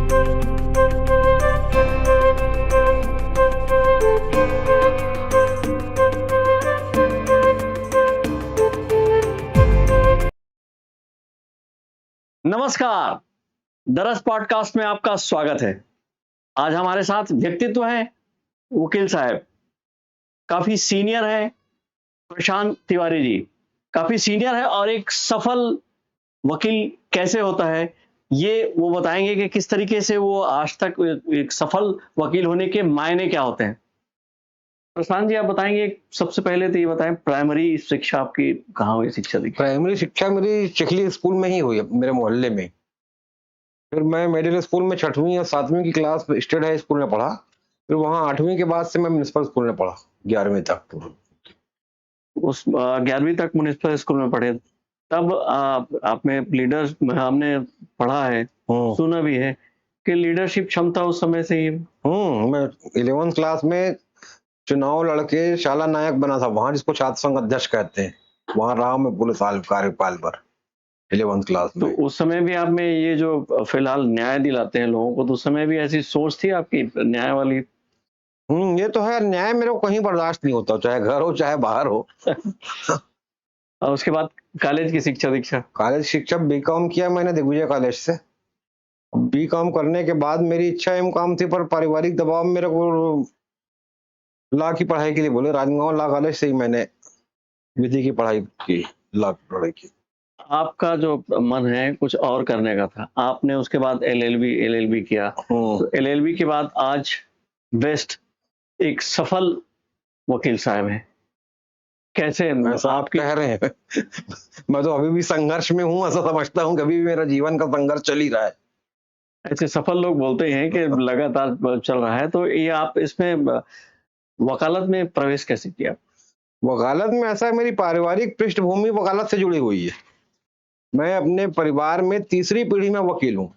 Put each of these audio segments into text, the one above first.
नमस्कार। दरअस पॉडकास्ट में आपका स्वागत है। आज हमारे साथ व्यक्तित्व हैं वकील साहब, काफी सीनियर हैं। प्रशांत तिवारी जी काफी सीनियर है और एक सफल वकील कैसे होता है ये वो बताएंगे कि किस तरीके से वो आज तक एक सफल वकील होने के मायने क्या होते हैं। प्रशांत जी आप बताएंगे, सबसे पहले तो ये बताएं प्राइमरी शिक्षा आपकी कहाँ हुई, शिक्षा दीक्षा? प्राइमरी शिक्षा मेरी चिखली स्कूल में ही हुई है, मेरे मोहल्ले में। फिर मैं मिडिल स्कूल में 6वीं और 7वीं की क्लास स्टेट हाई स्कूल में पढ़ा। फिर वहाँ 8वीं के बाद से मैं म्युनिसिपल स्कूल में पढ़ा 11वीं तक। उस 11वीं तक म्युनिसिपल स्कूल में पढ़े, तब आप में लीडर्स हमने पढ़ा है, सुना भी है कि लीडरशिप क्षमता उस समय से ही। मैं 11th क्लास में चुनाव लड़के शाला नायक बना था वहाँ, जिसको छात्र संघ अध्यक्ष कहते हैं। वहाँ रहा मैं पूरे साल कार्यकाल पर 11th क्लास तो में। उस समय भी आप में ये जो फिलहाल न्याय दिलाते हैं लोगों को, तो उस समय भी ऐसी सोच थी आपकी न्याय वाली? ये तो है, न्याय मेरे को कहीं बर्दाश्त नहीं होता, चाहे घर हो चाहे बाहर हो। और उसके बाद कॉलेज की शिक्षा दीक्षा? कॉलेज शिक्षा बीकॉम किया मैंने दिग्विजय कॉलेज से। बीकॉम करने के बाद मेरी इच्छा एमकॉम थी, पर पारिवारिक दबाव मेरे को लॉ की पढ़ाई के लिए बोले। राजनांदगांव लॉ कॉलेज से ही मैंने विधि की पढ़ाई की, लॉ की पढ़ाई की। आपका जो मन है कुछ और करने का था, आपने उसके बाद एलएलबी किया। तो एलएलबी के बाद आज बेस्ट एक सफल वकील साहब हैं। कैसे ऐसा आप कह रहे हैं? मैं तो अभी भी संघर्ष में हूँ, ऐसा समझता हूँ। कभी भी मेरा जीवन का संघर्ष चल ही रहा है। ऐसे सफल लोग बोलते हैं कि लगातार चल रहा है, तो ये आप इसमें वकालत में प्रवेश कैसे किया? वकालत में ऐसा है, मेरी पारिवारिक पृष्ठभूमि वकालत से जुड़ी हुई है। मैं अपने परिवार में तीसरी पीढ़ी में वकील हूँ।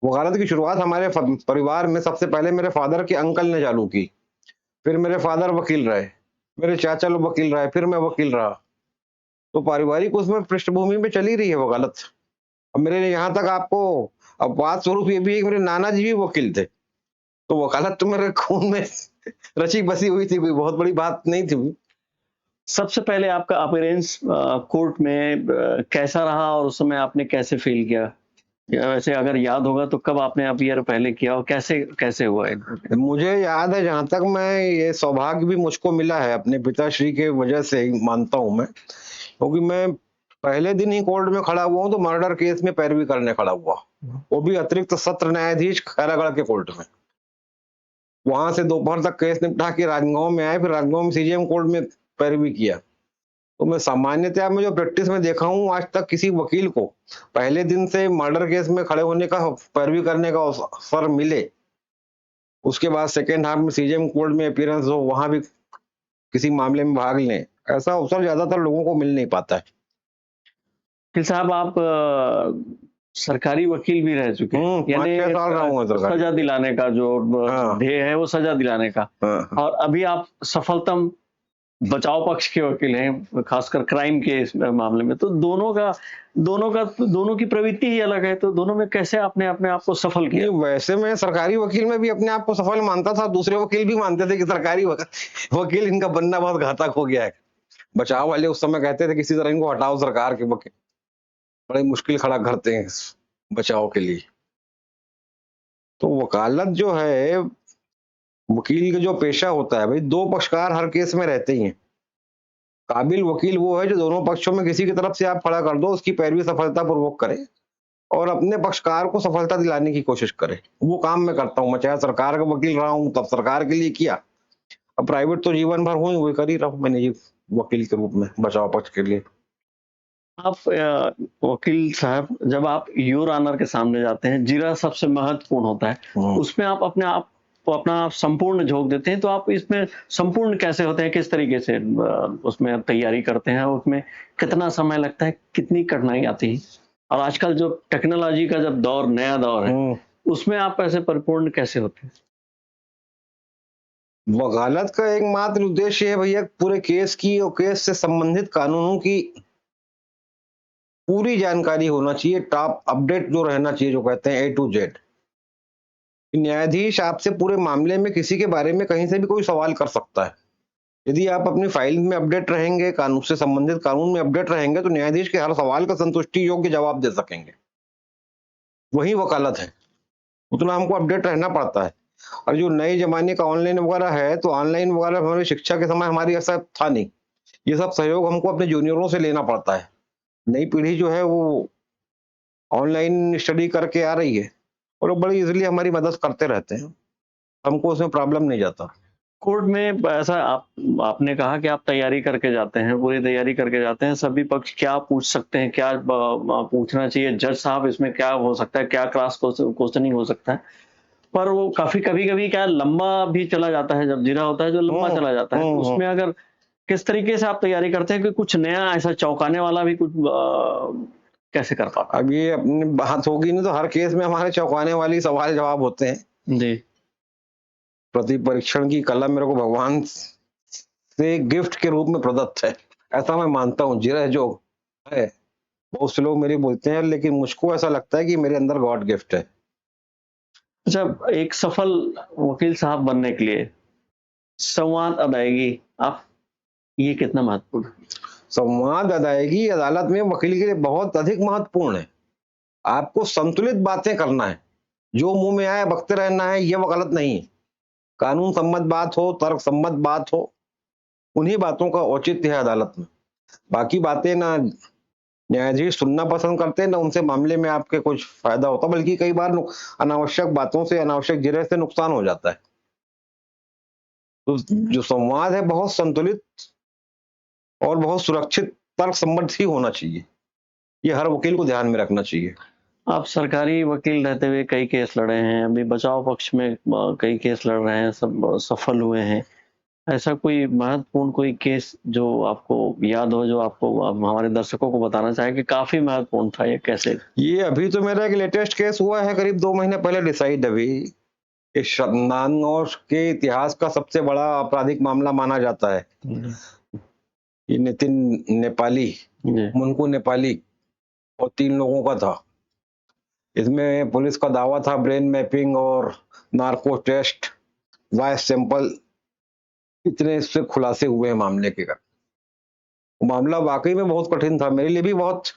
वकालत की शुरुआत हमारे परिवार में सबसे पहले मेरे फादर के अंकल ने चालू की। फिर मेरे फादर वकील रहे, मेरे चाचा लोग वकील रहे, फिर मैं वकील रहा। तो पारिवारिक उसमें पृष्ठभूमि में चली रही है वकालत। अब मेरे यहाँ तक आपको अपवाद स्वरूप ये भी है कि मेरे नाना जी भी वकील थे। तो वकालत तो मेरे खून में रची बसी हुई थी, कोई बहुत बड़ी बात नहीं थी। सबसे पहले आपका अपीयरेंस कोर्ट में कैसा रहा और उस समय आपने कैसे फील किया? या वैसे अगर याद होगा तो कब आपने अपीयर पहले किया और कैसे कैसे हुआ? मुझे याद है, जहां तक मैं ये सौभाग्य भी मुझको मिला है अपने पिताश्री के वजह से ही मानता हूं मैं, क्योंकि मैं पहले दिन ही कोर्ट में खड़ा हुआ हूं तो मर्डर केस में पैरवी करने खड़ा हुआ, वो भी अतिरिक्त सत्र न्यायाधीश खैरागढ़ के कोर्ट में। वहां से दोपहर तक केस निपटा के राजनांदगांव में आए, फिर राजनांदगांव में सीजेएम कोर्ट में पैरवी किया। तो मैं सामान्यतया में जो प्रैक्टिस में देखा हूं, आज तक किसी वकील को पहले दिन से मर्डर केस में खड़े होने का, पैरवी करने का अवसर मिले, उसके बाद सेकेंड हाफ में सीजेएम कोर्ट में अपीयरेंस हो, वहां भी किसी मामले में भाग लें, ऐसा अवसर ज्यादातर लोगों को मिल नहीं पाता है। वकील साहब आप सरकारी वकील भी रह चुके हैं, 5-6 साल रहा हूँ सरकारी। सजा दिलाने का जो ध्येय है वो सजा दिलाने का। और अभी आप सफलतम बचाव पक्ष के वकील हैं, खासकर क्राइम के इस मामले में। तो दोनों की प्रवृत्ति ही अलग है, तो दोनों में कैसे आपने अपने आप को सफल किया? वैसे मैं सरकारी वकील में भी अपने आप को सफल मानता था। दूसरे वकील भी मानते थे कि सरकारी वकील इनका बनना बहुत घातक हो गया है। बचाव वाले उस समय कहते थे किसी तरह इनको हटाओ, सरकार के वकील बड़ी मुश्किल खड़ा करते हैं बचाव के लिए। तो वकालत जो है, वकील का जो पेशा होता है भाई, दो पक्षकार हर केस में रहते ही हैं। काबिल वकील वो है जो दोनों पक्षों में किसी की तरफ से आप खड़ा कर दो, उसकी पैरवी सफलतापूर्वक करे और अपने पक्षकार को सफलता दिलाने की कोशिश करे। वो काम मैं करता हूँ। मैं चाहे सरकार का वकील रहा हूँ तब सरकार के लिए किया, अब प्राइवेट तो जीवन भर हूँ, वही कर ही रहा हूँ मैंने ये वकील के रूप में बचाव पक्ष के लिए। आप वकील साहब जब आप योर ऑनर के सामने जाते हैं, जीरा सबसे महत्वपूर्ण होता है, उसमें आप अपने आप को अपना संपूर्ण झोंक देते हैं, तो आप इसमें संपूर्ण कैसे होते हैं, किस तरीके से उसमें तैयारी करते हैं, उसमें कितना समय लगता है, कितनी कठिनाई आती है? और आजकल जो टेक्नोलॉजी का जब दौर, नया दौर है, उसमें आप ऐसे परिपूर्ण कैसे होते हैं? वकालत का एकमात्र उद्देश्य है भैया पूरे केस की और केस से संबंधित कानूनों की पूरी जानकारी होना चाहिए, टॉप अपडेट जो रहना चाहिए, जो कहते हैं A to Z। न्यायाधीश आपसे पूरे मामले में किसी के बारे में कहीं से भी कोई सवाल कर सकता है। यदि आप अपनी फाइल में अपडेट रहेंगे, कानून से संबंधित कानून में अपडेट रहेंगे, तो न्यायाधीश के हर सवाल का संतुष्टि योग्य जवाब दे सकेंगे। वही वकालत है, उतना हमको अपडेट रहना पड़ता है। और जो नए जमाने का ऑनलाइन वगैरह है, तो ऑनलाइन वगैरह हमारी शिक्षा के समय हमारी ऐसा था नहीं। ये सब सहयोग हमको अपने जूनियरों से लेना पड़ता है। नई पीढ़ी जो है वो ऑनलाइन स्टडी करके आ रही है और वो बड़ी इजीली हमारी मदद करते रहते हैं, हमको उसमें प्रॉब्लम नहीं जाता। कोर्ट में ऐसा आपने कहा कि आप तैयारी करके जाते हैं, पूरी तैयारी करके जाते हैं, सभी पक्ष क्या पूछ सकते हैं, क्या पूछना चाहिए, जज साहब इसमें क्या हो सकता है, क्या क्रॉस क्वेश्चनिंग हो सकता है, पर वो काफी कभी-कभी क्या लंबा भी चला जाता है, जब जिरा होता है जो लंबा चला जाता है, तो उसमें अगर किस तरीके से आप तैयारी करते हैं कि कुछ नया ऐसा चौंकाने वाला भी कुछ कैसे कर पाते अब ये अपनी बात होगी नहीं, तो हर केस में हमारे चौंकाने वाली सवाल जवाब होते हैं। हैं? जी, प्रति परीक्षण की कला मेरे को भगवान से गिफ्ट के रूप में प्रदत्त है, ऐसा मैं मानता हूँ। जिरह जो है, बहुत से लोग मेरे बोलते हैं, लेकिन मुझको ऐसा लगता है कि मेरे अंदर गॉड गिफ्ट है। अच्छा, एक सफल वकील साहब बनने के लिए संवाद अदायगी आप ये कितना महत्वपूर्ण है? संवाद अदायगी अदालत में वकील के लिए बहुत अधिक महत्वपूर्ण है। आपको संतुलित बातें करना है, जो मुंह में आए बकते रहना है, ये वकालत नहीं है। कानून सम्मत बात हो, तर्क सम्मत बात हो, उन्हीं बातों का औचित्य है अदालत में। बाकी बातें ना न्यायाधीश सुनना पसंद करते हैं, ना उनसे मामले में आपके कुछ फायदा होता, बल्कि कई बार अनावश्यक बातों से, अनावश्यक जिरह से नुकसान हो जाता है। तो जो संवाद है बहुत संतुलित और बहुत सुरक्षित तर्क सम्मत ही होना चाहिए। ये हर वकील को ध्यान में रखना चाहिए। आप सरकारी वकील रहते हुए कई केस लड़े हैं, अभी बचाव पक्ष में कई केस लड़ रहे हैं, सब सफल हुए हैं। ऐसा कोई महत्वपूर्ण कोई केस जो आपको याद हो, जो आपको आप हमारे दर्शकों को बताना चाहें कि काफी महत्वपूर्ण था, ये कैसे? ये अभी तो मेरा एक लेटेस्ट केस हुआ है, करीब 2 महीने पहले डिसाइड। अभी इस नानौर के इतिहास का सबसे बड़ा आपराधिक मामला माना जाता है। ये नितिन नेपाली, जी, मुनकू नेपाली और 3 लोगों का था। इसमें पुलिस का दावा था ब्रेन मैपिंग और नार्को टेस्ट, वॉइस सैंपल, इतने इससे खुलासे हुए हैं मामले के। मामला वाकई में बहुत कठिन था, मेरे लिए भी बहुत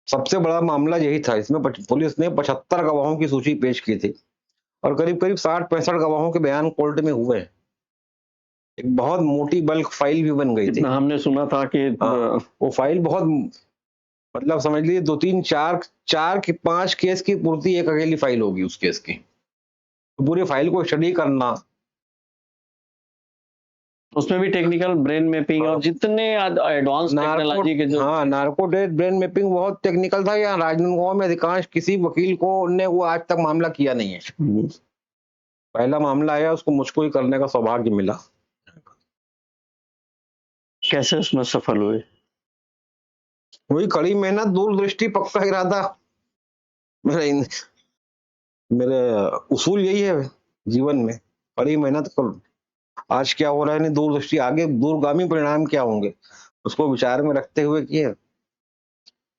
सबसे बड़ा मामला यही था। इसमें पुलिस ने 75 गवाहों की सूची पेश की थी और करीब करीब 60-65 गवाहों के बयान कोर्ट में हुए। एक बहुत मोटी बल्क फाइल भी बन गई थी। इतना हमने सुना था कि वो फाइल बहुत, मतलब समझ लीजिए 2-3-4 केस की पूर्ति एक अकेली फाइल होगी उस केस की। तो पूरी फाइल को स्टडी करना, उसमें भी टेक्निकल ब्रेन मैपिंग और जितने एडवांस टेक्नोलॉजी के जो नार्को टेस्ट, ब्रेन मैपिंग बहुत टेक्निकल था। यहाँ राजनांदगांव में अधिकांश किसी वकील को ने वो आज तक मामला किया नहीं है। पहला मामला आया, उसको मुझको ही करने का सौभाग्य मिला। कैसे उसमें सफल हुए? वही कड़ी मेहनत, दूरदृष्टि, पक्का इरादा। मेरे उसूल यही है जीवन में, कड़ी मेहनत करो। आज क्या हो रहा है, नहीं दूरदृष्टि, आगे दूरगामी परिणाम क्या होंगे, उसको विचार में रखते हुए किए।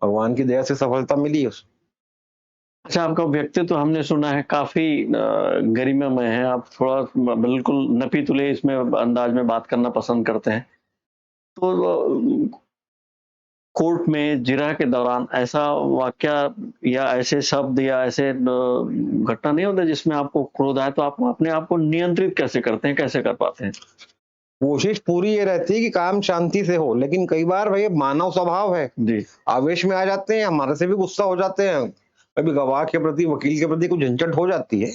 भगवान की दया से सफलता मिली उस। अच्छा, आपका व्यक्तित्व हमने सुना है काफी गरिमामय है, आप थोड़ा बिल्कुल नपी तुले इसमें अंदाज में बात करना पसंद करते हैं, तो कोर्ट में जिरह के दौरान ऐसा वाक्या या ऐसे शब्द या ऐसे घटना नहीं होता जिसमें आपको क्रोध आए, तो आप अपने आप को नियंत्रित कैसे करते हैं, कैसे कर पाते हैं? कोशिश पूरी ये रहती है कि काम शांति से हो, लेकिन कई बार भाई मानव स्वभाव है, जी, आवेश में आ जाते हैं, हमारे से भी गुस्सा हो जाते हैं। कभी गवाह के प्रति, वकील के प्रति कुछ झंझट हो जाती है।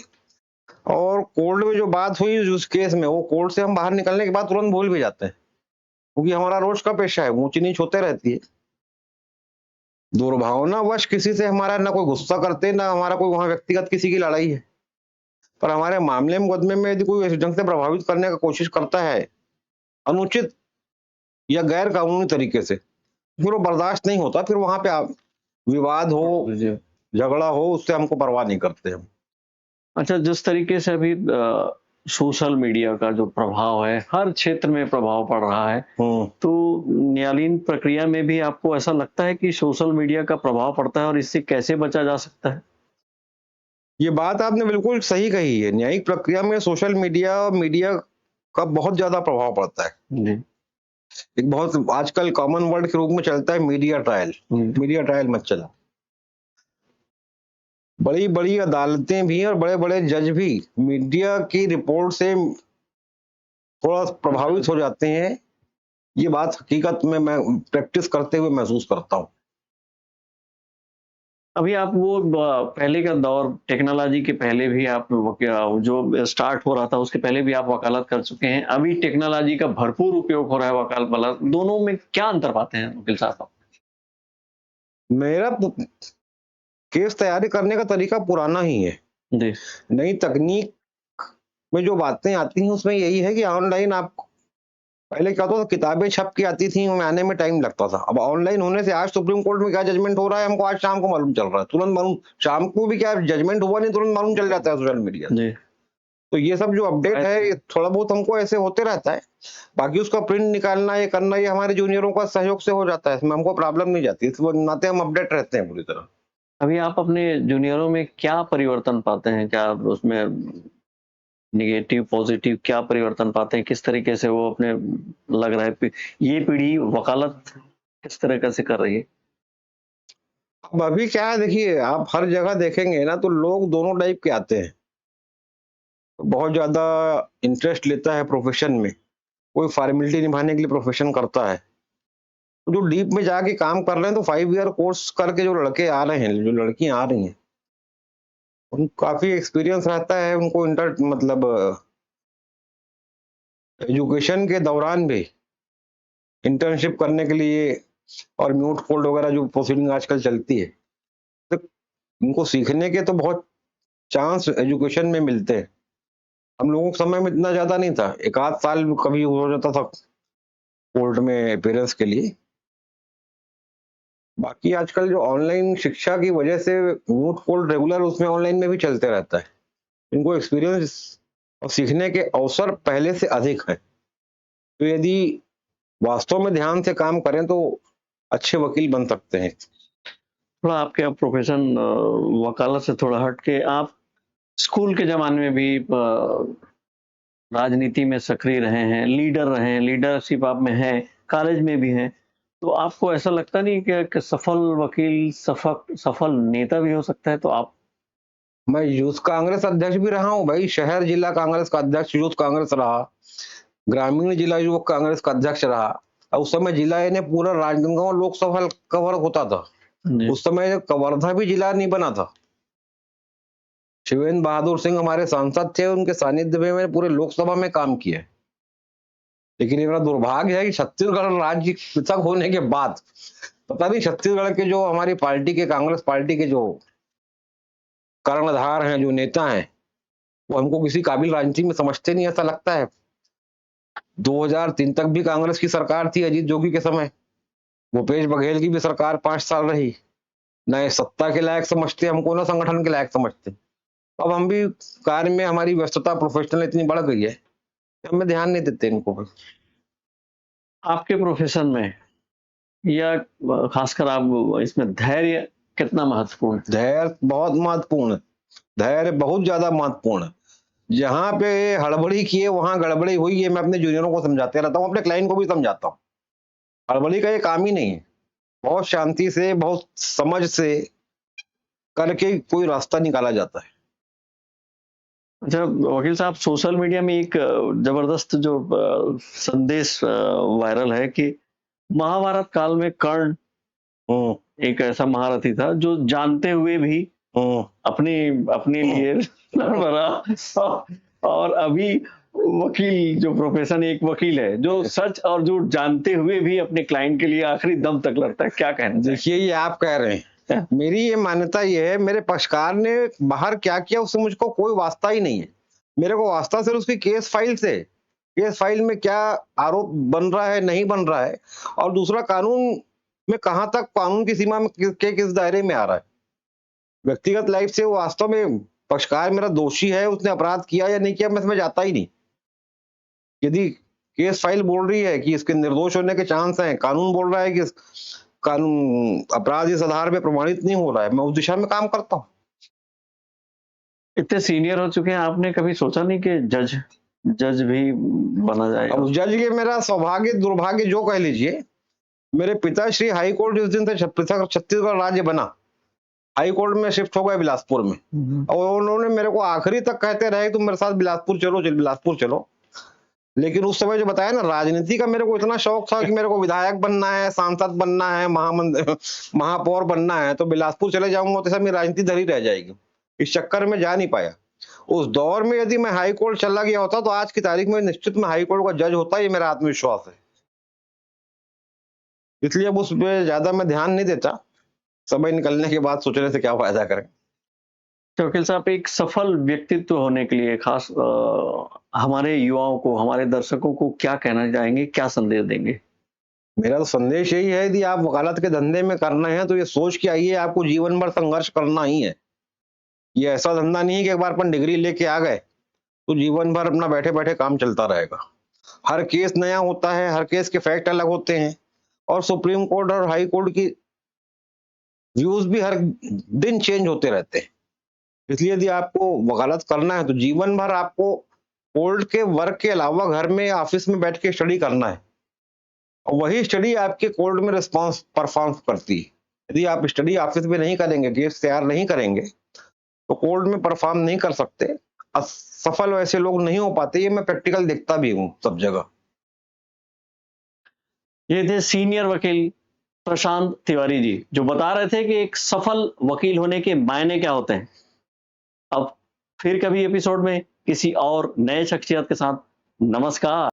और कोर्ट में जो बात हुई उस केस में, वो कोर्ट से हम बाहर निकलने के बाद तुरंत भूल भी जाते हैं, क्योंकि हमारा रोज का पेशा है, ऊंच नीच होते रहती है। दुर्भावनावश किसी से हमारा ना कोई गुस्सा करते, ना हमारा कोई वहां व्यक्तिगत किसी की लड़ाई है, पर हमारे मामले मुकदमे में यदि कोई इस ढंग से प्रभावित करने का कोशिश करता है, अनुचित या गैर कानूनी तरीके से, फिर वो बर्दाश्त नहीं होता। फिर वहां पे विवाद हो, झगड़ा हो, उससे हमको परवाह नहीं करते हम। अच्छा, जिस तरीके से अभी सोशल मीडिया का जो प्रभाव है, हर क्षेत्र में प्रभाव पड़ रहा है। तो न्यायालयीन प्रक्रिया में भी आपको ऐसा लगता है कि सोशल मीडिया का प्रभाव पड़ता है और इससे कैसे बचा जा सकता है? ये बात आपने बिल्कुल सही कही है। न्यायिक प्रक्रिया में सोशल मीडिया और मीडिया का बहुत ज्यादा प्रभाव पड़ता है। जी। एक बहुत आजकल कॉमन वर्ड के रूप में चलता है मीडिया ट्रायल। मीडिया ट्रायल मत चला। बड़ी बड़ी अदालतें भी और बड़े बड़े जज भी मीडिया की रिपोर्ट से थोड़ा प्रभावित हो जाते हैं। ये बात हकीकत में मैं प्रैक्टिस करते हुए महसूस करता हूँ। अभी आप वो पहले का दौर, टेक्नोलॉजी के पहले भी आप जो स्टार्ट हो रहा था उसके पहले भी आप वकालत कर चुके हैं। अभी टेक्नोलॉजी का भरपूर उपयोग हो रहा है वकालत, दोनों में क्या अंतर पाते हैं वकील साहब आप? मेरा केस तैयारी करने का तरीका पुराना ही है। जी। नई तकनीक में जो बातें आती हैं उसमें यही है कि ऑनलाइन आप पहले क्या होता था, किताबें छप के आती थी, उनमें आने में टाइम लगता था। अब ऑनलाइन होने से आज सुप्रीम कोर्ट में क्या जजमेंट हो रहा है हमको आज शाम को मालूम चल रहा है, तुरंत मालूम। शाम को भी क्या जजमेंट हुआ नहीं, तुरंत मालूम चल जाता है सोशल मीडिया से। जी। तो ये सब जो अपडेट है ये थोड़ा बहुत हमको ऐसे होते रहता है। बाकी उसका प्रिंट निकालना ये करना ये हमारे जूनियरों का सहयोग से हो जाता है, इसमें हमको प्रॉब्लम नहीं जाती। इस नाते हम अपडेट रहते हैं पूरी तरह। अभी आप अपने जूनियरों में क्या परिवर्तन पाते हैं? क्या उसमें नेगेटिव, पॉजिटिव क्या परिवर्तन पाते हैं? किस तरीके से वो अपने लग रहा है ये पीढ़ी वकालत किस तरह से कर रही है? अब अभी क्या है, देखिए आप हर जगह देखेंगे ना तो लोग दोनों टाइप के आते हैं। बहुत ज्यादा इंटरेस्ट लेता है प्रोफेशन में, कोई फॉर्मेलिटी निभाने के लिए प्रोफेशन करता है। तो जो डीप में जाके काम कर रहे हैं तो 5 ईयर कोर्स करके जो लड़के आ रहे हैं, जो लड़कियां आ रही हैं, उनको काफी एक्सपीरियंस रहता है। उनको मतलब एजुकेशन के दौरान भी इंटर्नशिप करने के लिए और म्यूट कोल्ड वगैरह जो प्रोसीडिंग आजकल चलती है, तो उनको सीखने के तो बहुत चांस एजुकेशन में मिलते हैं। हम लोगों के समय में इतना ज्यादा नहीं था, एक आध साल कभी हो जाता था कोर्ट में अपियरेंस के लिए। बाकी आजकल जो ऑनलाइन शिक्षा की वजह से म्यूट कोल्ड रेगुलर उसमें ऑनलाइन में भी चलते रहता है। इनको एक्सपीरियंस और सीखने के अवसर पहले से अधिक है। तो यदि वास्तव में ध्यान से काम करें तो अच्छे वकील बन सकते हैं। थोड़ा आपके प्रोफेशन वकालत से थोड़ा हट के आप स्कूल के ज़माने में भी राजनीति में सक्रिय रहे हैं, लीडर रहे हैं, लीडरशिप आप में है, कॉलेज में भी हैं। तो आपको ऐसा लगता नहीं कि सफल वकील, सफल नेता भी हो सकता है? तो आप मैं यूथ कांग्रेस अध्यक्ष भी रहा हूँ भाई, शहर जिला कांग्रेस का अध्यक्ष यूथ कांग्रेस रहा, ग्रामीण जिला युवक कांग्रेस का अध्यक्ष रहा। और उस समय जिला यानी पूरा राजनांदगांव लोकसभा कवर होता था। जी। उस समय कवर्धा भी जिला नहीं बना था। शिवेंद्र बहादुर सिंह हमारे सांसद थे, उनके सानिध्य में मैंने पूरे लोकसभा में काम किया है। लेकिन ये मेरा दुर्भाग्य है कि छत्तीसगढ़ राज्य पृथक होने के बाद पता नहीं छत्तीसगढ़ के जो हमारी पार्टी के, कांग्रेस पार्टी के जो कर्णधार हैं, जो नेता हैं, वो हमको किसी काबिल राजनीति में समझते नहीं, ऐसा लगता है। 2003 तक भी कांग्रेस की सरकार थी अजीत जोगी के समय, भूपेश बघेल की भी सरकार 5 साल रही। ना ये सत्ता के लायक समझते हमको, ना संगठन के लायक समझते। अब हम भी कार्य में हमारी व्यस्तता प्रोफेशनल इतनी बढ़ गई है, हमें ध्यान नहीं देते इनको। आपके प्रोफेशन में या खासकर आप इसमें धैर्य कितना महत्वपूर्ण है? धैर्य बहुत महत्वपूर्ण है। धैर्य बहुत ज्यादा महत्वपूर्ण है। जहां पे हड़बड़ी की है वहां गड़बड़ी हुई है, मैं अपने जूनियरों को समझाते रहता हूँ, अपने क्लाइंट को भी समझाता हूँ। हड़बड़ी का ये काम ही नहीं है। बहुत शांति से, बहुत समझ से करके कोई रास्ता निकाला जाता है। अच्छा वकील साहब, सोशल मीडिया में एक जबरदस्त जो संदेश वायरल है कि महाभारत काल में कर्ण एक ऐसा महारथी था जो जानते हुए भी अपने अपने लिए लड़ मरा। और अभी वकील जो प्रोफेशन, एक वकील है जो सच और झूठ जानते हुए भी अपने क्लाइंट के लिए आखिरी दम तक लड़ता है। क्या कहना चाहिए? देखिए ये आप कह रहे हैं, मेरी ये मान्यता ये है, मेरे पक्षकार ने बाहर क्या किया उससे मुझको कोई वास्ता ही नहीं है। मेरे को वास्ता सिर्फ उसकी केस फाइल से, केस फाइल में क्या आरोप बन रहा है नहीं बन रहा है, और दूसरा कानून में कहां तक कानून की सीमा में किस दायरे में आ रहा है। व्यक्तिगत लाइफ से वो वास्तव में पक्षकार मेरा दोषी है, उसने अपराध किया या नहीं किया, मैं इसमें जाता ही नहीं। यदि केस फाइल बोल रही है कि इसके निर्दोष होने के चांस हैं, कानून बोल रहा है कि कानून अपराध इस आधार पे प्रमाणित नहीं हो रहा है, मैं उस दिशा में काम करता हूँ। इतने सीनियर हो चुके हैं, आपने कभी सोचा नहीं कि जज भी बना जाएगा? अब जज के मेरा सौभाग्य दुर्भाग्य जो कह लीजिए, मेरे पिताश्री हाई कोर्ट जिस दिन से छत्तीसगढ़ राज्य बना, हाई कोर्ट में शिफ्ट हो गए बिलासपुर में, और उन्होंने मेरे को आखिरी तक कहते रहे तुम मेरे साथ बिलासपुर चलो, बिलासपुर चलो। लेकिन उस समय जो बताया ना, राजनीति का मेरे को इतना शौक था कि मेरे को विधायक बनना है, सांसद बनना है, महापौर बनना है, तो बिलासपुर चले जाऊंगा तो मेरी राजनीति धरी रह जाएगी। इस चक्कर में जा नहीं पाया। उस दौर में यदि मैं हाई कोर्ट चला गया होता तो आज की तारीख में निश्चित मैं हाई कोर्ट का जज होता, ये मेरा आत्मविश्वास है। इसलिए अब उस पर ज्यादा मैं ध्यान नहीं देता। समय निकलने के बाद सोचने से क्या फायदा करें। तो वकील साहब, एक सफल व्यक्तित्व होने के लिए खास हमारे युवाओं को, हमारे दर्शकों को क्या कहना चाहेंगे, क्या संदेश देंगे? मेरा तो संदेश यही है, यदि आप वकालत के धंधे में करना है तो ये सोच के आइए आपको जीवन भर संघर्ष करना ही है। ये ऐसा धंधा नहीं है कि एक बार अपन डिग्री लेके आ गए तो जीवन भर अपना बैठे बैठे काम चलता रहेगा। हर केस नया होता है, हर केस के फैक्ट अलग होते हैं, और सुप्रीम कोर्ट और हाई कोर्ट की व्यूज भी हर दिन चेंज होते रहते हैं। इसलिए यदि आपको वकालत करना है तो जीवन भर आपको कोर्ट के वर्क के अलावा घर में ऑफिस में बैठ के स्टडी करना है, और वही स्टडी आपके कोर्ट में रिस्पॉन्स परफॉर्म करती है। यदि आप स्टडी ऑफिस में नहीं करेंगे, केस तैयार नहीं करेंगे, तो कोर्ट में परफॉर्म नहीं कर सकते, सफल वैसे लोग नहीं हो पाते। ये मैं प्रैक्टिकल देखता भी हूँ सब जगह। ये थे सीनियर वकील प्रशांत तिवारी जी, जो बता रहे थे कि एक सफल वकील होने के मायने क्या होते हैं। अब फिर कभी एपिसोड में किसी और नए शख्सियत के साथ, नमस्कार।